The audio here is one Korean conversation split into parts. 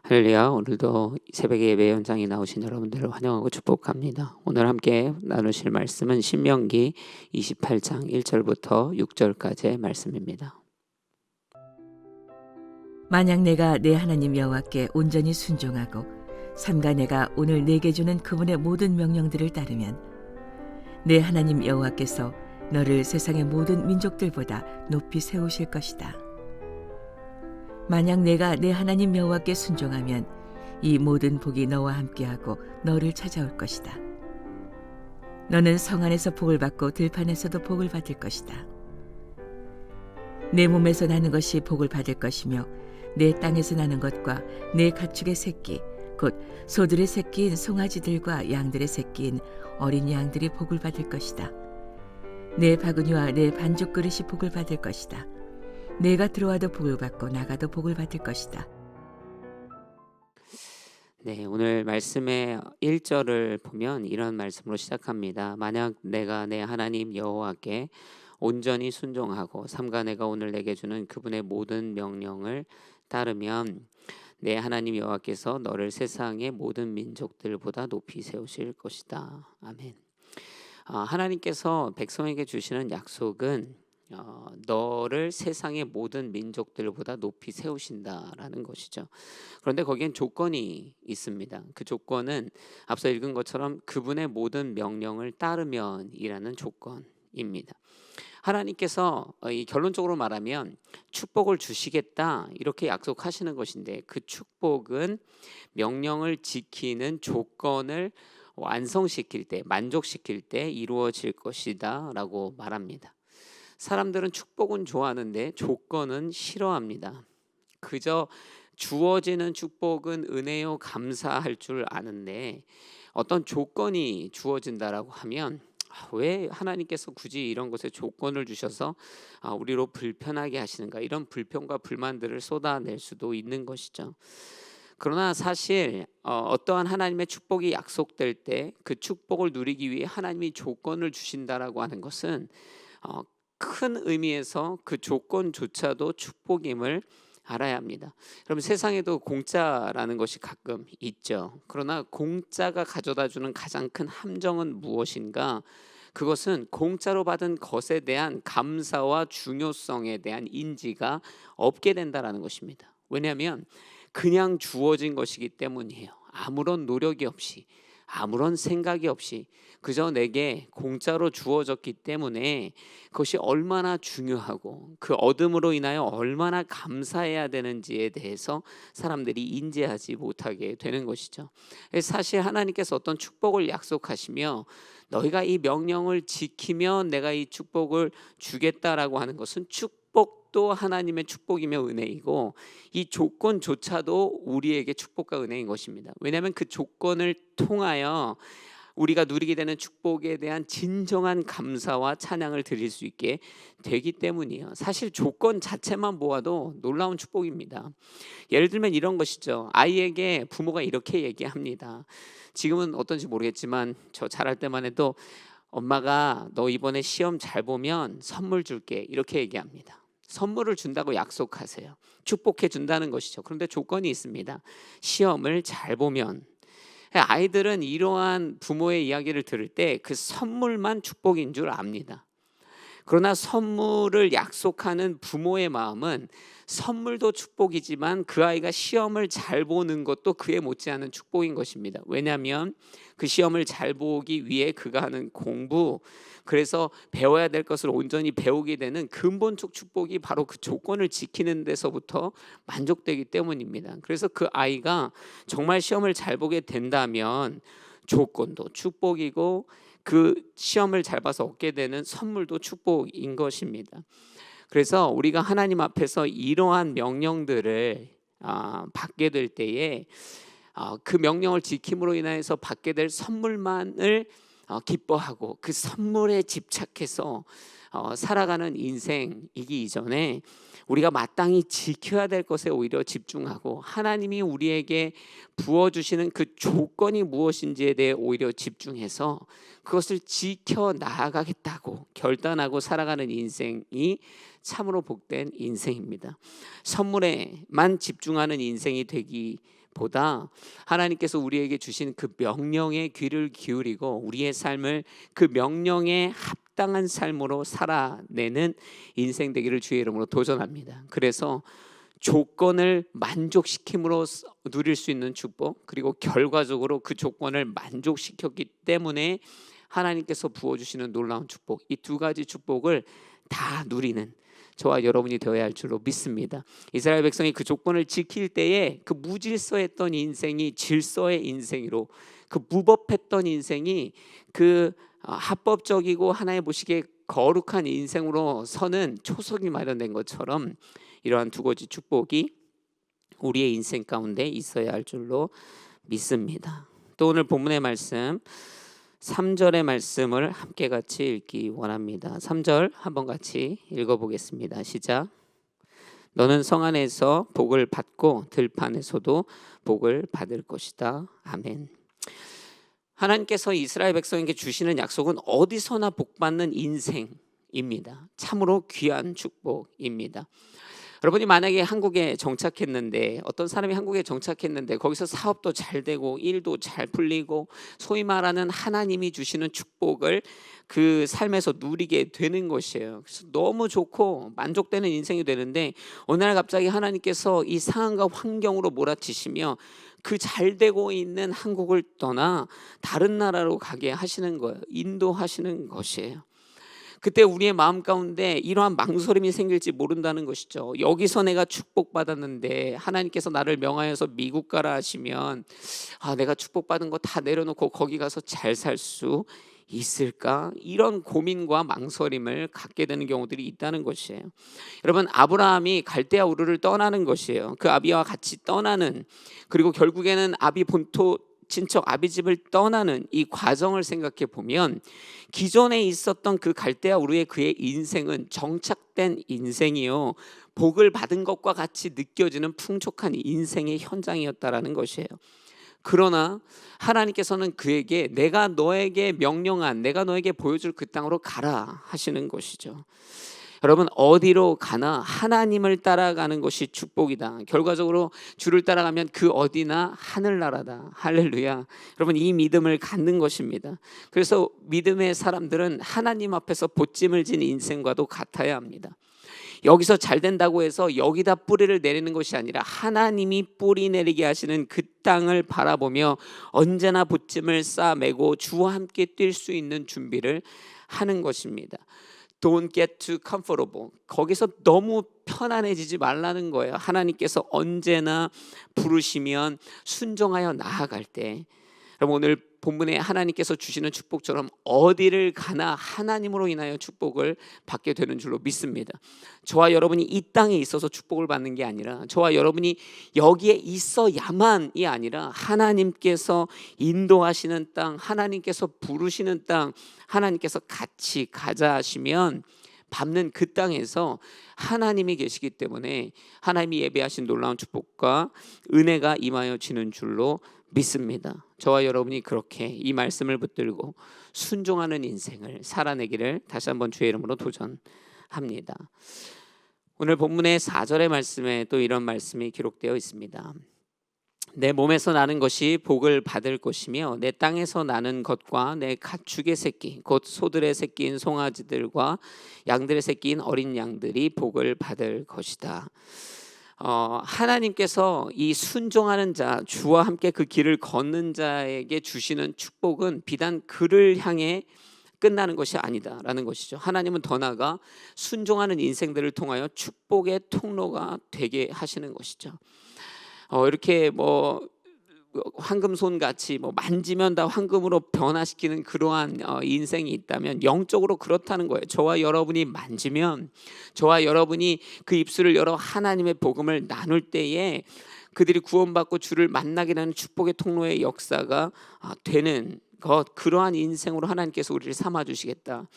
할렐루야. 오늘도 새벽에 예배 현장에 나오신 여러분들을 환영하고 축복합니다. 오늘 함께 나누실 말씀은 신명기 28장 1절부터 6절까지의 말씀입니다. 만약 내가 내 하나님 여호와께 온전히 순종하고 삼가 내가 오늘 내게 주는 그분의 모든 명령들을 따르면 내 하나님 여호와께서 너를 세상의 모든 민족들보다 높이 세우실 것이다. 만약 내가 내 하나님 여호와께 순종하면 이 모든 복이 너와 함께하고 너를 찾아올 것이다. 너는 성 안에서 복을 받고 들판에서도 복을 받을 것이다. 내 몸에서 나는 것이 복을 받을 것이며 내 땅에서 나는 것과 내 가축의 새끼 곧 소들의 새끼인 송아지들과 양들의 새끼인 어린 양들이 복을 받을 것이다. 내 바구니와 내 반죽 그릇이 복을 받을 것이다. 내가 들어와도 복을 받고 나가도 복을 받을 것이다. 네, 오늘 말씀의 1절을 보면 이런 말씀으로 시작합니다. 만약 내가 내 하나님 여호와께 온전히 순종하고 삼가 내가 오늘 내게 주는 그분의 모든 명령을 따르면 내 하나님 여호와께서 너를 세상의 모든 민족들보다 높이 세우실 것이다. 아멘. 하나님께서 백성에게 주시는 약속은 너를 세상의 모든 민족들보다 높이 세우신다라는 것이죠. 그런데 거기엔 조건이 있습니다. 그 조건은 앞서 읽은 것처럼 그분의 모든 명령을 따르면이라는 조건입니다. 하나님께서 이 결론적으로 말하면 축복을 주시겠다 이렇게 약속하시는 것인데 그 축복은 명령을 지키는 조건을 완성시킬 때, 만족시킬 때 이루어질 것이다 라고 말합니다. 사람들은 축복은 좋아하는데 조건은 싫어합니다. 그저 주어지는 축복은 은혜요 감사할 줄 아는데 어떤 조건이 주어진다라고 하면 왜 하나님께서 굳이 이런 것에 조건을 주셔서 우리로 불편하게 하시는가, 이런 불평과 불만들을 쏟아낼 수도 있는 것이죠. 그러나 사실 어떠한 하나님의 축복이 약속될 때 그 축복을 누리기 위해 하나님이 조건을 주신다라고 하는 것은 큰 의미에서 그 조건조차도 축복임을 알아야 합니다. 그럼 세상에도 공짜라는 것이 가끔 있죠. 그러나 공짜가 가져다주는 가장 큰 함정은 무엇인가? 그것은 공짜로 받은 것에 대한 감사와 중요성에 대한 인지가 없게 된다라는 것입니다. 왜냐하면 그냥 주어진 것이기 때문이에요. 아무런 노력이 없이, 아무런 생각이 없이 그저 내게 공짜로 주어졌기 때문에 그것이 얼마나 중요하고 그 얻음으로 인하여 얼마나 감사해야 되는지에 대해서 사람들이 인지하지 못하게 되는 것이죠. 사실 하나님께서 어떤 축복을 약속하시며 너희가 이 명령을 지키면 내가 이 축복을 주겠다라고 하는 것은 축복도 하나님의 축복이며 은혜이고 이 조건조차도 우리에게 축복과 은혜인 것입니다. 왜냐하면 그 조건을 통하여 우리가 누리게 되는 축복에 대한 진정한 감사와 찬양을 드릴 수 있게 되기 때문이에요. 사실 조건 자체만 보아도 놀라운 축복입니다. 예를 들면 이런 것이죠. 아이에게 부모가 이렇게 얘기합니다. 지금은 어떤지 모르겠지만 저 자랄 때만 해도 엄마가 너 이번에 시험 잘 보면 선물 줄게 이렇게 얘기합니다. 선물을 준다고 약속하세요. 축복해 준다는 것이죠. 그런데 조건이 있습니다. 시험을 잘 보면. 아이들은 이러한 부모의 이야기를 들을 때 그 선물만 축복인 줄 압니다. 그러나 선물을 약속하는 부모의 마음은 선물도 축복이지만 그 아이가 시험을 잘 보는 것도 그에 못지않은 축복인 것입니다. 왜냐하면 그 시험을 잘 보기 위해 그가 하는 공부, 그래서 배워야 될 것을 온전히 배우게 되는 근본적 축복이 바로 그 조건을 지키는 데서부터 만족되기 때문입니다. 그래서 그 아이가 정말 시험을 잘 보게 된다면 조건도 축복이고 그 시험을 잘 봐서 얻게 되는 선물도 축복인 것입니다. 그래서 우리가 하나님 앞에서 이러한 명령들을 받게 될 때에 그 명령을 지킴으로 인해서 받게 될 선물만을 기뻐하고 그 선물에 집착해서 살아가는 인생이기 이전에 우리가 마땅히 지켜야 될 것에 오히려 집중하고 하나님이 우리에게 부어주시는 그 조건이 무엇인지에 대해 오히려 집중해서 그것을 지켜 나아가겠다고 결단하고 살아가는 인생이 참으로 복된 인생입니다. 선물에만 집중하는 인생이 되기 보다 하나님께서 우리에게 주신 그 명령에 귀를 기울이고 우리의 삶을 그 명령에 합당한 삶으로 살아내는 인생 되기를 주의 이름으로 도전합니다. 그래서 조건을 만족시킴으로 누릴 수 있는 축복, 그리고 결과적으로 그 조건을 만족시켰기 때문에 하나님께서 부어주시는 놀라운 축복, 이 두 가지 축복을 다 누리는 저와 여러분이 되어야 할 줄로 믿습니다. 이스라엘 백성이 그 조건을 지킬 때에 그 무질서했던 인생이 질서의 인생으로, 그 무법했던 인생이 그 합법적이고 하나님 보시기에 거룩한 인생으로 서는 초석이 마련된 것처럼 이러한 두 가지 축복이 우리의 인생 가운데 있어야 할 줄로 믿습니다. 또 오늘 본문의 말씀 3절의 말씀을 함께 같이 읽기 원합니다. 3절 한번 같이 읽어보겠습니다. 시작. 너는 성 안에서 복을 받고 들판에서도 복을 받을 것이다. 아멘. 하나님께서 이스라엘 백성에게 주시는 약속은 어디서나 복받는 인생입니다. 참으로 귀한 축복입니다. 여러분이 만약에 한국에 정착했는데, 어떤 사람이 한국에 정착했는데 거기서 사업도 잘 되고 일도 잘 풀리고 소위 말하는 하나님이 주시는 축복을 그 삶에서 누리게 되는 것이에요. 그래서 너무 좋고 만족되는 인생이 되는데 어느 날 갑자기 하나님께서 이 상황과 환경으로 몰아치시며 그 잘 되고 있는 한국을 떠나 다른 나라로 가게 하시는 거예요. 인도하시는 것이에요. 그때 우리의 마음 가운데 이러한 망설임이 생길지 모른다는 것이죠. 여기서 내가 축복받았는데 하나님께서 나를 명하여서 미국 가라 하시면 내가 축복받은 거 다 내려놓고 거기 가서 잘 살 수 있을까? 이런 고민과 망설임을 갖게 되는 경우들이 있다는 것이에요. 여러분, 아브라함이 갈대아 우르를 떠나는 것이에요. 그 아비와 같이 떠나는, 그리고 결국에는 아비 본토 친척 아비 집을 떠나는 이 과정을 생각해 보면 기존에 있었던 그 갈대아 우르의 그의 인생은 정착된 인생이요, 복을 받은 것과 같이 느껴지는 풍족한 인생의 현장이었다라는 것이에요. 그러나 하나님께서는 그에게 내가 너에게 명령한, 내가 너에게 보여줄 그 땅으로 가라 하시는 것이죠. 여러분, 어디로 가나 하나님을 따라가는 것이 축복이다. 결과적으로 주를 따라가면 그 어디나 하늘나라다. 할렐루야. 여러분, 이 믿음을 갖는 것입니다. 그래서 믿음의 사람들은 하나님 앞에서 보찜을 진 인생과도 같아야 합니다. 여기서 잘 된다고 해서 여기다 뿌리를 내리는 것이 아니라 하나님이 뿌리 내리게 하시는 그 땅을 바라보며 언제나 보찜을 쌓아매고 주와 함께 뛸 수 있는 준비를 하는 것입니다. Don't get too comfortable. 거기서 너무 편안해지지 말라는 거예요. 하나님께서 언제나 부르시면 순종하여 나아갈 때, 여러분, 오늘 본문에 하나님께서 주시는 축복처럼 어디를 가나 하나님으로 인하여 축복을 받게 되는 줄로 믿습니다. 저와 여러분이 이 땅에 있어서 축복을 받는 게 아니라, 저와 여러분이 여기에 있어야만이 아니라 하나님께서 인도하시는 땅, 하나님께서 부르시는 땅, 하나님께서 같이 가자 하시면 밟는 그 땅에서 하나님이 계시기 때문에 하나님이 예배하신 놀라운 축복과 은혜가 임하여 지는 줄로 믿습니다. 저와 여러분이 그렇게 이 말씀을 붙들고 순종하는 인생을 살아내기를 다시 한번 주의 이름으로 도전합니다. 오늘 본문의 4절의 말씀에 또 이런 말씀이 기록되어 있습니다. 내 몸에서 나는 것이 복을 받을 것이며 내 땅에서 나는 것과 내 가축의 새끼 곧 소들의 새끼인 송아지들과 양들의 새끼인 어린 양들이 복을 받을 것이다. 하나님께서 이 순종하는 자, 주와 함께 그 길을 걷는 자에게 주시는 축복은 비단 그를 향해 끝나는 것이 아니다라는 것이죠. 하나님은 더 나아가 순종하는 인생들을 통하여 축복의 통로가 되게 하시는 것이죠. 이렇게 황금손 같이 만지면 다 황금으로 변화시키는 그러한 인생이 있다면 영적으로 그렇다는 거예요. 저와 여러분이 만지면, 저와 여러분이 그 입술을 열어 하나님의 복음을 나눌 때에 그들이 구원받고 주를 만나게 되는 축복의 통로의 역사가 되는 그러한 인생으로 하나님께서 우리를 삼아 주시겠다.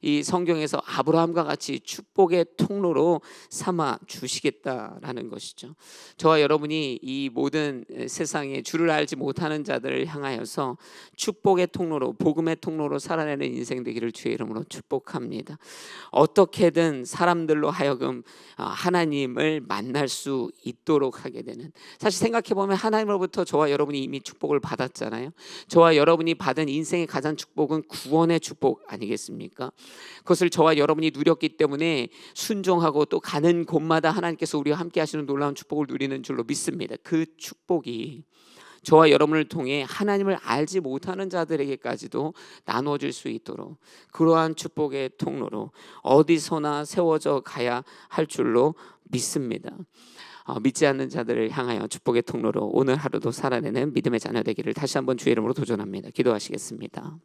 이 성경에서 아브라함과 같이 축복의 통로로 삼아 주시겠다라는 것이죠. 저와 여러분이 이 모든 세상에 주를 알지 못하는 자들을 향하여서 축복의 통로로, 복음의 통로로 살아내는 인생 되기를 주의 이름으로 축복합니다. 어떻게든 사람들로 하여금 하나님을 만날 수 있도록 하게 되는, 사실 생각해 보면 하나님으로부터 저와 여러분이 이미 축복을 받았잖아요. 저와 여러분이 받은 인생의 가장 축복은 구원의 축복 아니겠습니까? 그것을 저와 여러분이 누렸기 때문에 순종하고 또 가는 곳마다 하나님께서 우리와 함께 하시는 놀라운 축복을 누리는 줄로 믿습니다. 그 축복이 저와 여러분을 통해 하나님을 알지 못하는 자들에게까지도 나눠질 수 있도록, 그러한 축복의 통로로 어디서나 세워져 가야 할 줄로 믿습니다. 믿지 않는 자들을 향하여 축복의 통로로 오늘 하루도 살아내는 믿음의 자녀 되기를 다시 한번 주의 이름으로 도전합니다. 기도하시겠습니다.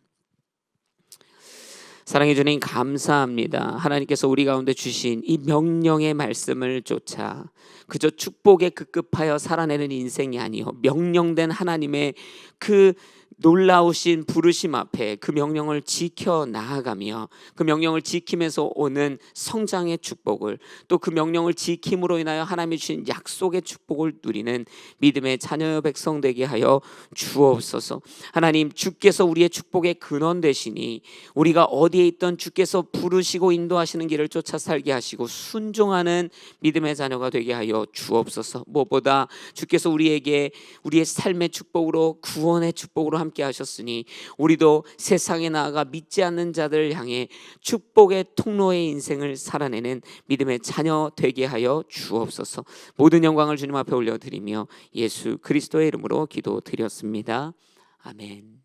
사랑해 주님, 감사합니다. 하나님께서 우리 가운데 주신 이 명령의 말씀을 쫓아 그저 축복에 급급하여 살아내는 인생이 아니요, 명령된 하나님의 그 놀라우신 부르심 앞에 그 명령을 지켜 나아가며 그 명령을 지키면서 오는 성장의 축복을, 또 그 명령을 지킴으로 인하여 하나님이 주신 약속의 축복을 누리는 믿음의 자녀 백성 되게 하여 주옵소서. 하나님, 주께서 우리의 축복의 근원 되시니 우리가 어디에 있던 주께서 부르시고 인도하시는 길을 쫓아 살게 하시고 순종하는 믿음의 자녀가 되게 하여 주옵소서. 무엇보다 주께서 우리에게 우리의 삶의 축복으로, 구원의 축복으로 함께 하셨으니 우리도 세상에 나아가 믿지 않는 자들을 향해 축복의 통로의 인생을 살아내는 믿음의 자녀 되게 하여 주옵소서. 모든 영광을 주님 앞에 올려드리며 예수 그리스도의 이름으로 기도드렸습니다. 아멘.